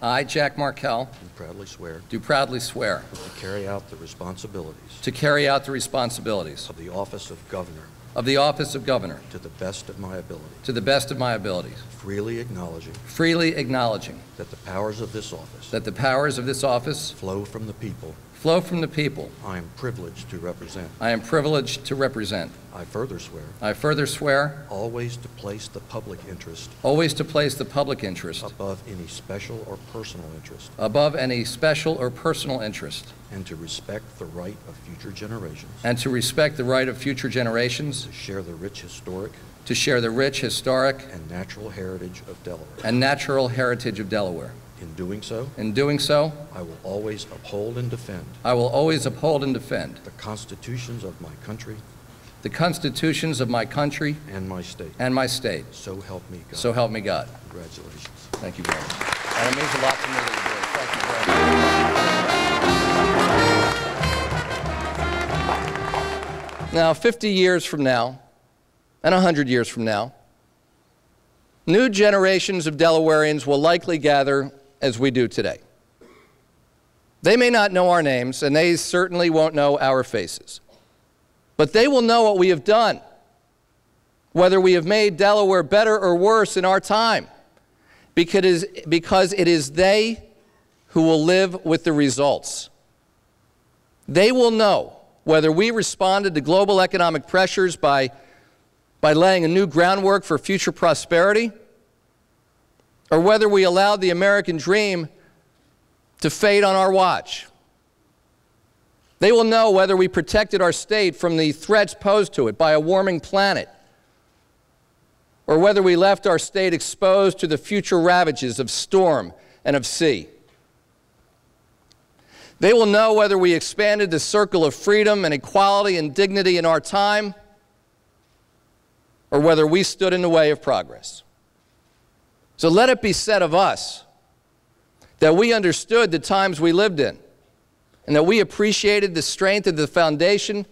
I, Jack Markell, do proudly swear to carry out the responsibilities of the office of Governor to the best of my abilities, freely acknowledging that the powers of this office flow from the people I am privileged to represent. I further swear Always to place the public interest above any special or personal interest and to respect the right of future generations to share the rich historic and natural heritage of Delaware. In doing so, I will always uphold and defend the constitutions of my country and my state. So help me God. Congratulations. Thank you very much. And it means a lot to me that you do it. Thank you very much. Now, 50 years from now, and 100 years from now, new generations of Delawareans will likely gather as we do today. They may not know our names, and they certainly won't know our faces. But they will know what we have done, whether we have made Delaware better or worse in our time, because it is they who will live with the results. They will know whether we responded to global economic pressures by laying a new groundwork for future prosperity, or whether we allowed the American dream to fade on our watch. They will know whether we protected our state from the threats posed to it by a warming planet, or whether we left our state exposed to the future ravages of storm and of sea. They will know whether we expanded the circle of freedom and equality and dignity in our time, or whether we stood in the way of progress. So let it be said of us that we understood the times we lived in, and that we appreciated the strength of the foundation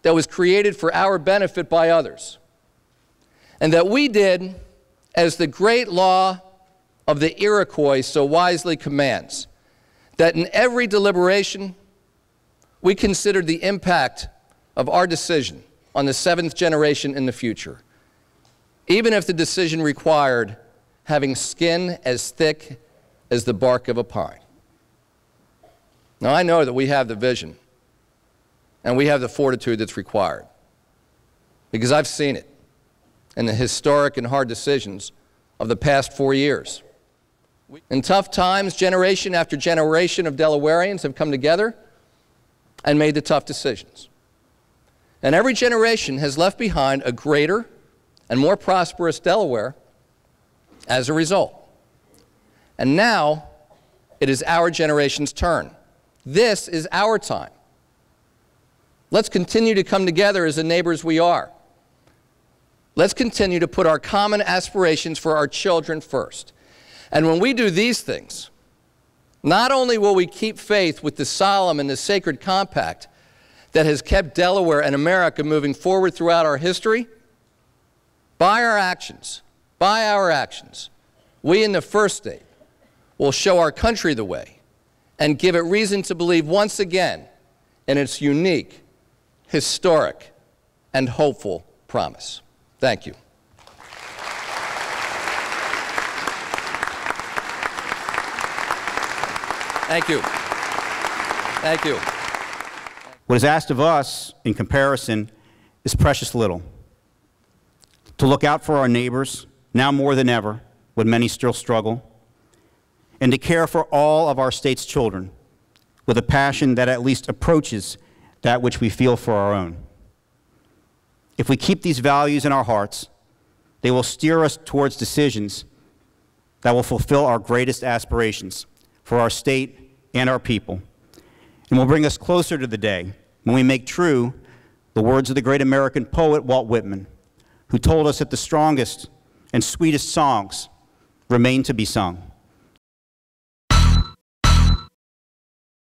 that was created for our benefit by others, and that we did as the great law of the Iroquois so wisely commands, that in every deliberation we considered the impact of our decision on the seventh generation in the future, even if the decision required having skin as thick as the bark of a pine. Now, I know that we have the vision and we have the fortitude that's required, because I've seen it in the historic and hard decisions of the past 4 years. In tough times, generation after generation of Delawareans have come together and made the tough decisions. And every generation has left behind a greater and more prosperous Delaware as a result. And now it is our generation's turn. This is our time. Let's continue to come together as the neighbors we are. Let's continue to put our common aspirations for our children first. And when we do these things, not only will we keep faith with the solemn and the sacred compact that has kept Delaware and America moving forward throughout our history, by our actions, we in the first state will show our country the way and give it reason to believe once again in its unique, historic, and hopeful promise. Thank you. Thank you. Thank you. What is asked of us, in comparison, is precious little. To look out for our neighbors, now more than ever, when many still struggle, and to care for all of our state's children with a passion that at least approaches that which we feel for our own. If we keep these values in our hearts, they will steer us towards decisions that will fulfill our greatest aspirations for our state and our people, and will bring us closer to the day when we make true the words of the great American poet Walt Whitman, who told us that the strongest and sweetest songs remain to be sung.